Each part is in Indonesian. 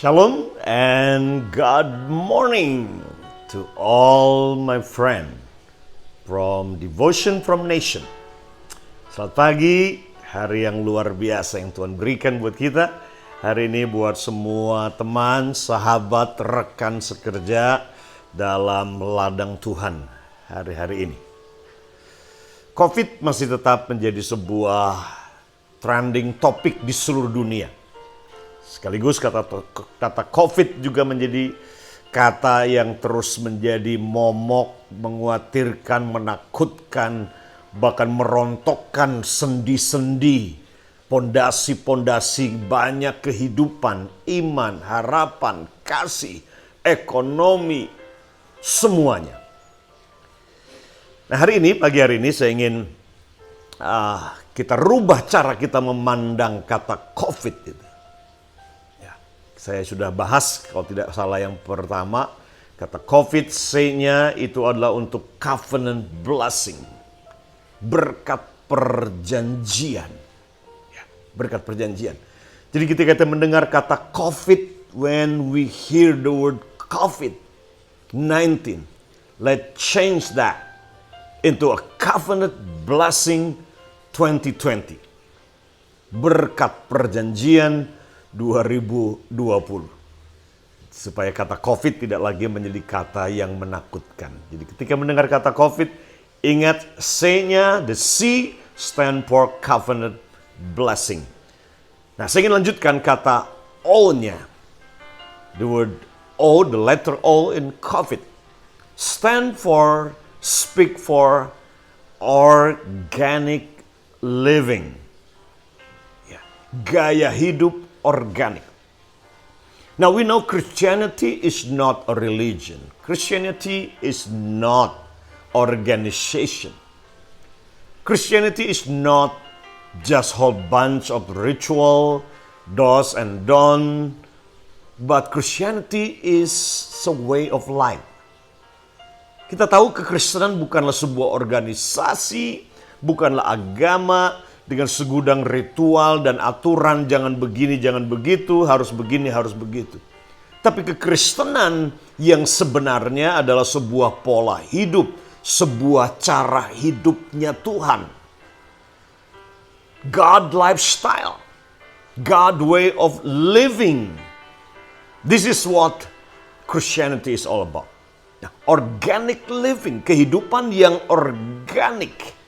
Shalom and good morning to all my friend from Devotion from Nation. Selamat pagi, hari yang luar biasa yang Tuhan berikan buat kita. Hari ini buat semua teman, sahabat, rekan sekerja dalam ladang Tuhan hari-hari ini. COVID masih tetap menjadi sebuah trending topik di seluruh dunia. Sekaligus kata COVID juga menjadi kata yang terus menjadi momok, mengkhawatirkan, menakutkan, bahkan merontokkan sendi-sendi, pondasi-pondasi banyak kehidupan, iman, harapan, kasih, ekonomi, semuanya. Nah pagi hari ini saya ingin kita rubah cara kita memandang kata COVID itu. Saya sudah bahas, kalau tidak salah yang pertama, kata COVID C-nya itu adalah untuk covenant blessing. Berkat perjanjian. Ya, berkat perjanjian. Jadi ketika kita mendengar kata COVID, when we hear the word COVID-19, let's change that into a covenant blessing 2020. Berkat perjanjian 2020. Supaya kata COVID tidak lagi menjadi kata yang menakutkan. Jadi ketika mendengar kata COVID, ingat C-nya, the C stand for covenant blessing. Nah, saya ingin lanjutkan kata O-nya. The word O, the letter O in COVID, speak for organic living. Ya, gaya hidup organic. Now we know Christianity is not a religion. Christianity is not organization. Christianity is not just whole bunch of ritual, do's and don't, but Christianity is a way of life. Kita tahu kekristenan bukanlah sebuah organisasi, bukanlah agama dengan segudang ritual dan aturan, jangan begini, jangan begitu, harus begini, harus begitu. Tapi kekristenan yang sebenarnya adalah sebuah pola hidup, sebuah cara hidupnya Tuhan. God lifestyle, God way of living. This is what Christianity is all about. Nah, organic living, kehidupan yang organik.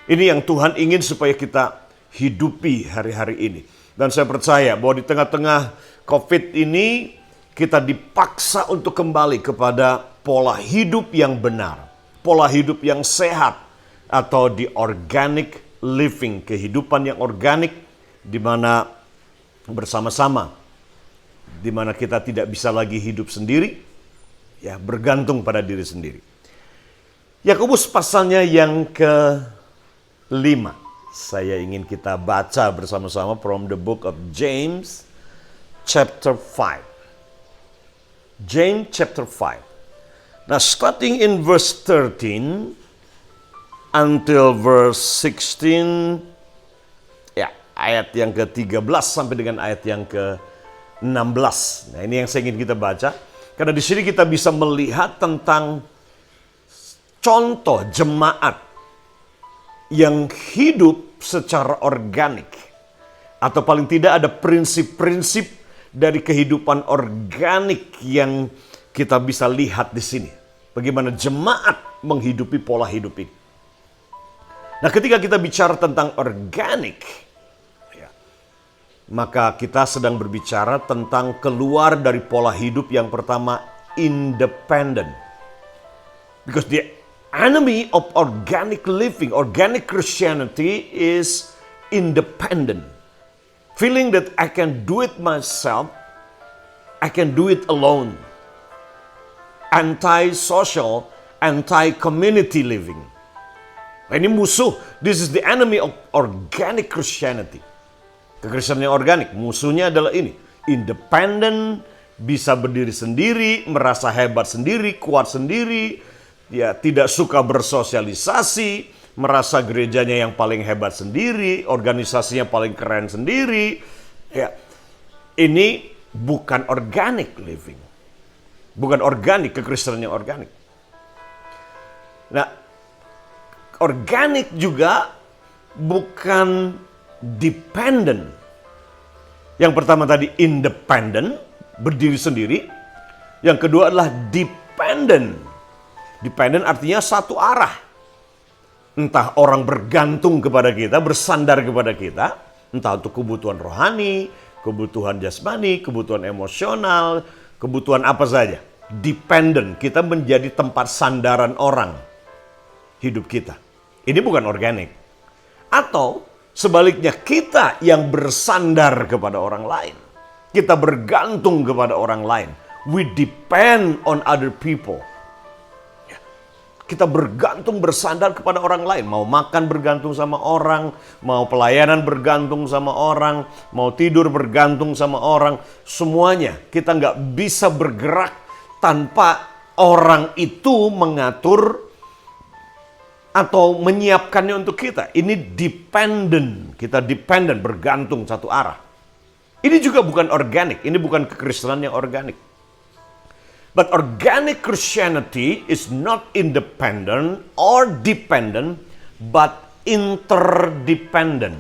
Ini yang Tuhan ingin supaya kita hidupi hari-hari ini. Dan saya percaya bahwa di tengah-tengah COVID ini kita dipaksa untuk kembali kepada pola hidup yang benar. Pola hidup yang sehat atau di organic living. Kehidupan yang organik di mana bersama-sama. Di mana kita tidak bisa lagi hidup sendiri. Ya, bergantung pada diri sendiri. Yakobus pasalnya yang ke-5. Saya ingin kita baca bersama-sama from the book of James chapter 5. James chapter 5. Now starting in verse 13 until verse 16, ya, ayat yang ke-13 sampai dengan ayat yang ke-16. Nah, ini yang saya ingin kita baca karena di sini kita bisa melihat tentang contoh jemaat yang hidup secara organik. Atau paling tidak ada prinsip-prinsip dari kehidupan organik yang kita bisa lihat di sini. Bagaimana jemaat menghidupi pola hidup ini. Nah, ketika kita bicara tentang organik, ya, maka kita sedang berbicara tentang keluar dari pola hidup yang pertama, independent. Because the enemy of organic living, organic Christianity is independent. Feeling that I can do it myself, I can do it alone. Anti-social, anti-community living. Nah, ini musuh. This is the enemy of organic Christianity. Kekristenan yang organik, musuhnya adalah ini. Independent, bisa berdiri sendiri, merasa hebat sendiri, kuat sendiri, ya, tidak suka bersosialisasi, merasa gerejanya yang paling hebat sendiri, organisasinya paling keren sendiri. Ya, ini bukan organic living. Bukan organik, kekristenan yang organik. Nah, organik juga bukan dependent. Yang pertama tadi independent, berdiri sendiri. Yang kedua adalah dependent. Dependent artinya satu arah. Entah orang bergantung kepada kita, bersandar kepada kita, entah untuk kebutuhan rohani, kebutuhan jasmani, kebutuhan emosional, kebutuhan apa saja. Dependent, kita menjadi tempat sandaran orang hidup kita. Ini bukan organik. Atau sebaliknya, kita yang bersandar kepada orang lain. Kita bergantung kepada orang lain. We depend on other people. Kita bergantung, bersandar kepada orang lain. Mau makan bergantung sama orang, mau pelayanan bergantung sama orang, mau tidur bergantung sama orang. Semuanya kita nggak bisa bergerak tanpa orang itu mengatur atau menyiapkannya untuk kita. Ini dependent. Kita dependent, bergantung satu arah. Ini juga bukan organik. Ini bukan kekristenan yang organik. But organic Christianity is not independent or dependent, but interdependent.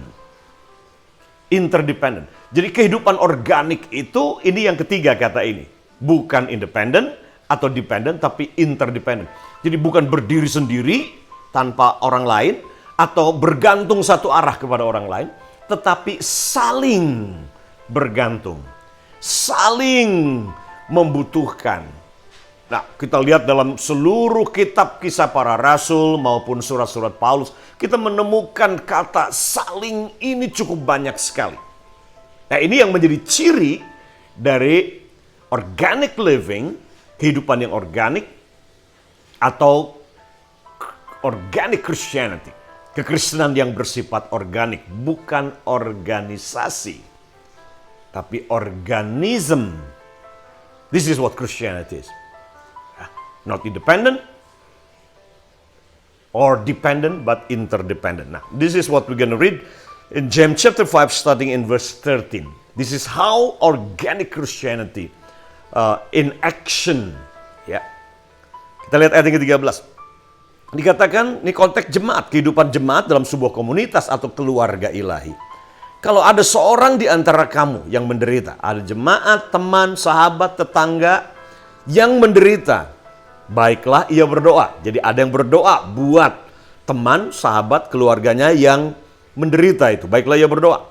Interdependent. Jadi kehidupan organik itu, ini yang ketiga kata ini. Bukan independent atau dependent, tapi interdependent. Jadi bukan berdiri sendiri tanpa orang lain, atau bergantung satu arah kepada orang lain, tetapi saling bergantung. Saling membutuhkan. Nah, kita lihat dalam seluruh kitab kisah para rasul maupun surat-surat Paulus, kita menemukan kata saling ini cukup banyak sekali. Nah, ini yang menjadi ciri dari organic living, kehidupan yang organik, atau organic Christianity. Kekristenan yang bersifat organik, bukan organisasi, tapi organism. This is what Christianity is. Not independent or dependent, but interdependent. Now, this is what we're going to read in James chapter 5, starting in verse 13. This is how organic Christianity in action. Ya, kita lihat ayat yang ke-13. Dikatakan, ini konteks jemaat, kehidupan jemaat dalam sebuah komunitas atau keluarga ilahi. Kalau ada seorang di antara kamu yang menderita, ada jemaat, teman, sahabat, tetangga yang menderita, baiklah ia berdoa. Jadi ada yang berdoa buat teman, sahabat, keluarganya yang menderita itu. Baiklah ia berdoa.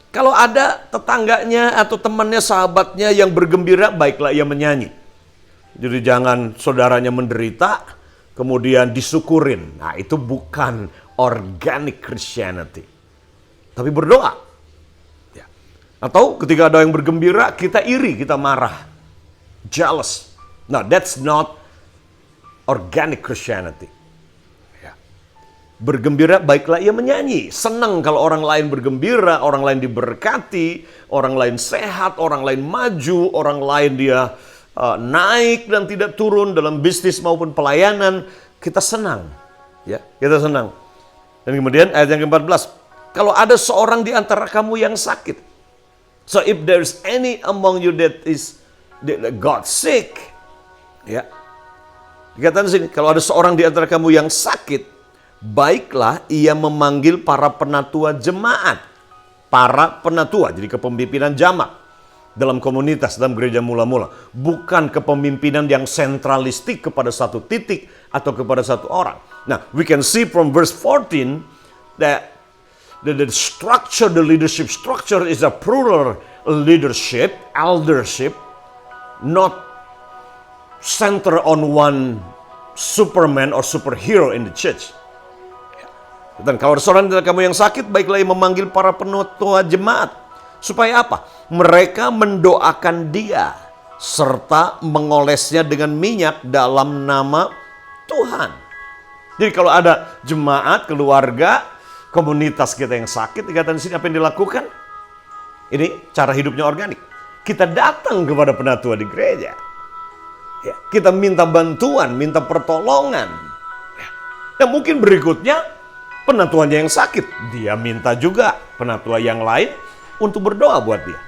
Kalau ada tetangganya atau temannya, sahabatnya yang bergembira, baiklah ia menyanyi. Jadi jangan saudaranya menderita, kemudian disyukurin. Nah, itu bukan organic Christianity. Tapi berdoa. Ya. Atau ketika ada yang bergembira, kita iri, kita marah. Jealous. Nah, that's not organic Christianity. Ya. Bergembira, baiklah ia menyanyi. Senang kalau orang lain bergembira, orang lain diberkati, orang lain sehat, orang lain maju, orang lain dia naik dan tidak turun dalam bisnis maupun pelayanan. Kita senang. Ya, kita senang. Dan kemudian ayat yang ke-14. Kalau ada seorang di antara kamu yang sakit. So if there's any among you that is got sick. Ya. Dikatakan di sini, kalau ada seorang di antara kamu yang sakit, baiklah ia memanggil para penatua jemaat. Para penatua, jadi kepemimpinan jamaat dalam komunitas, dalam gereja mula-mula. Bukan kepemimpinan yang sentralistik kepada satu titik atau kepada satu orang. Nah, we can see from verse 14 that the structure, the leadership structure is a plural leadership, eldership, not center on one superman or superhero in the church. Dan kalau ada seorang dari kamu yang sakit, baiklah ia memanggil para penatua jemaat. Supaya apa? Mereka mendoakan dia serta mengolesnya dengan minyak dalam nama Tuhan. Jadi kalau ada jemaat, keluarga, komunitas kita yang sakit, dikatakan di sini apa yang dilakukan? Ini cara hidupnya organik. Kita datang kepada penatua di gereja. Ya, kita minta bantuan, minta pertolongan. Ya. Dan mungkin berikutnya penatuannya yang sakit, dia minta juga penatua yang lain untuk berdoa buat dia.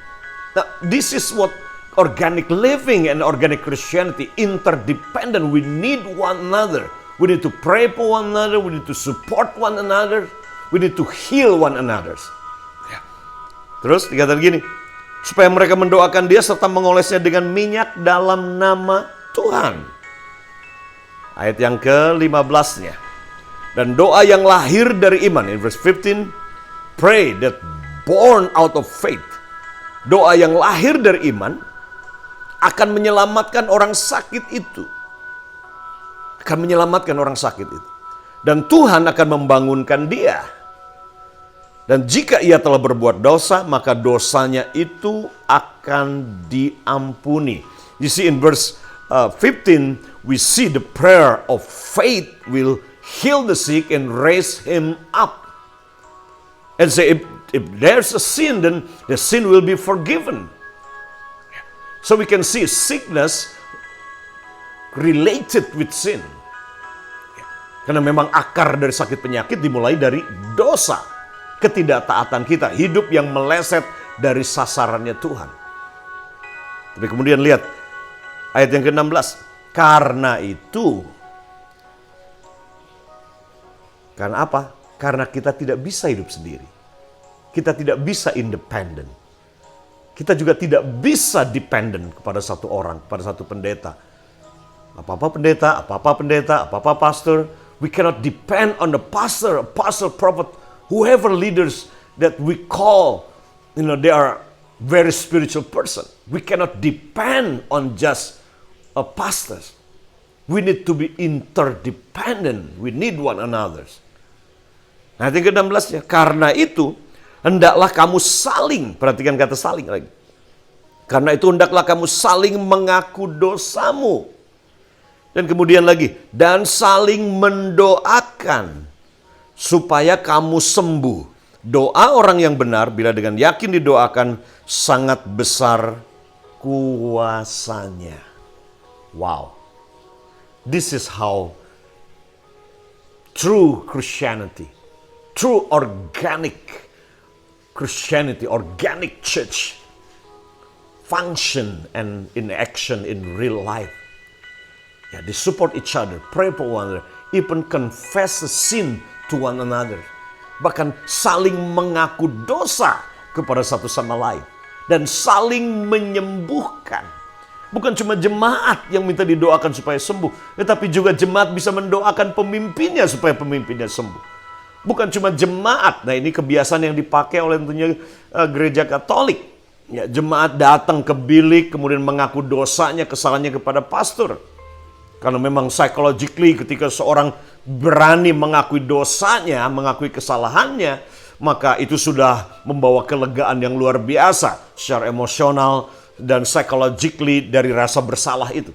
Nah, this is what organic living and organic Christianity, interdependent. We need one another. We need to pray for one another. We need to support one another. We need to heal one another. Ya. Terus dikatakan gini, supaya mereka mendoakan dia serta mengolesnya dengan minyak dalam nama Tuhan. Ayat yang ke-15-nya. Dan doa yang lahir dari iman. In verse 15, pray that born out of faith. Doa yang lahir dari iman akan menyelamatkan orang sakit itu. Akan menyelamatkan orang sakit itu. Dan Tuhan akan membangunkan dia. Dan jika ia telah berbuat dosa, maka dosanya itu akan diampuni. You see in verse 15, we see the prayer of faith will heal the sick and raise him up. And say, if there's a sin, then the sin will be forgiven. So we can see sickness related with sin. Karena memang akar dari sakit penyakit dimulai dari dosa. Ketidaktaatan kita. Hidup yang meleset dari sasarannya Tuhan. Tapi kemudian lihat ayat yang ke-16. Karena itu. Karena apa? Karena kita tidak bisa hidup sendiri. Kita tidak bisa independen. Kita juga tidak bisa dependent kepada satu orang, kepada satu pendeta. Apa-apa pendeta, apa-apa pastor. We cannot depend on the pastor, apostle, prophet, whoever leaders that we call, they are very spiritual person. We cannot depend on just a pastor. We need to be interdependent. We need one another. Nah, yang ke-16 ya, karena itu hendaklah kamu saling, perhatikan kata saling lagi. Karena itu hendaklah kamu saling mengaku dosamu. Dan kemudian lagi, dan saling mendoakan supaya kamu sembuh. Doa orang yang benar bila dengan yakin didoakan sangat besar kuasanya. Wow. This is how true Christianity, true organic Christianity, organic church, function and in action in real life. Yeah, they support each other, pray for one another, even confess the sin to one another. Bahkan saling mengaku dosa kepada satu sama lain. Dan saling menyembuhkan. Bukan cuma jemaat yang minta didoakan supaya sembuh, tetapi juga jemaat bisa mendoakan pemimpinnya supaya pemimpinnya sembuh. Bukan cuma jemaat, nah ini kebiasaan yang dipakai oleh tentunya gereja Katolik. Ya, jemaat datang ke bilik, kemudian mengaku dosanya, kesalahannya kepada pastor. Karena memang psychologically ketika seorang berani mengakui dosanya, mengakui kesalahannya, maka itu sudah membawa kelegaan yang luar biasa secara emosional dan psychologically dari rasa bersalah itu.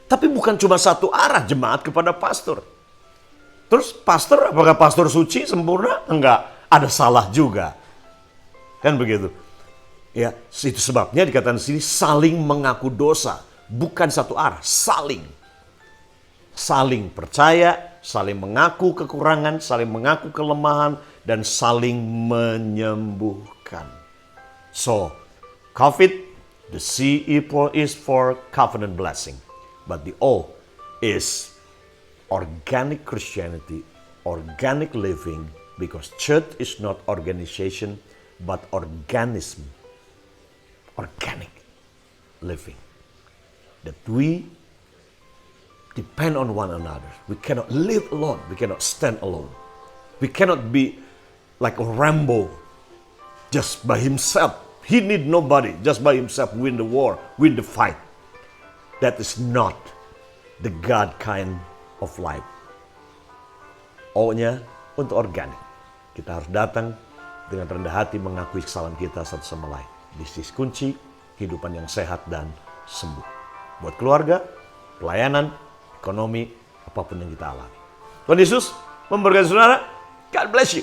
Tapi bukan cuma satu arah jemaat kepada pastor. Terus pastor, apakah pastor suci, sempurna? Enggak, ada salah juga. Kan begitu. Ya, itu sebabnya dikatakan di sini saling mengaku dosa. Bukan satu arah, saling. Saling percaya, saling mengaku kekurangan, saling mengaku kelemahan, dan saling menyembuhkan. So, COVID, the C is for covenant blessing. But the O is organic Christianity, organic living, because church is not organization, but organism. Organic living. That we depend on one another. We cannot live alone. We cannot stand alone. We cannot be like a Rambo just by himself. He need nobody. Just by himself win the war, win the fight. That is not the God kind of life. O-nya untuk organik. Kita harus datang dengan rendah hati mengakui kesalahan kita satu sama lain. This is kunci kehidupan yang sehat dan sembuh. Buat keluarga, pelayanan, ekonomi, apapun yang kita alami. Tuhan Yesus memberkati saudara. God bless you.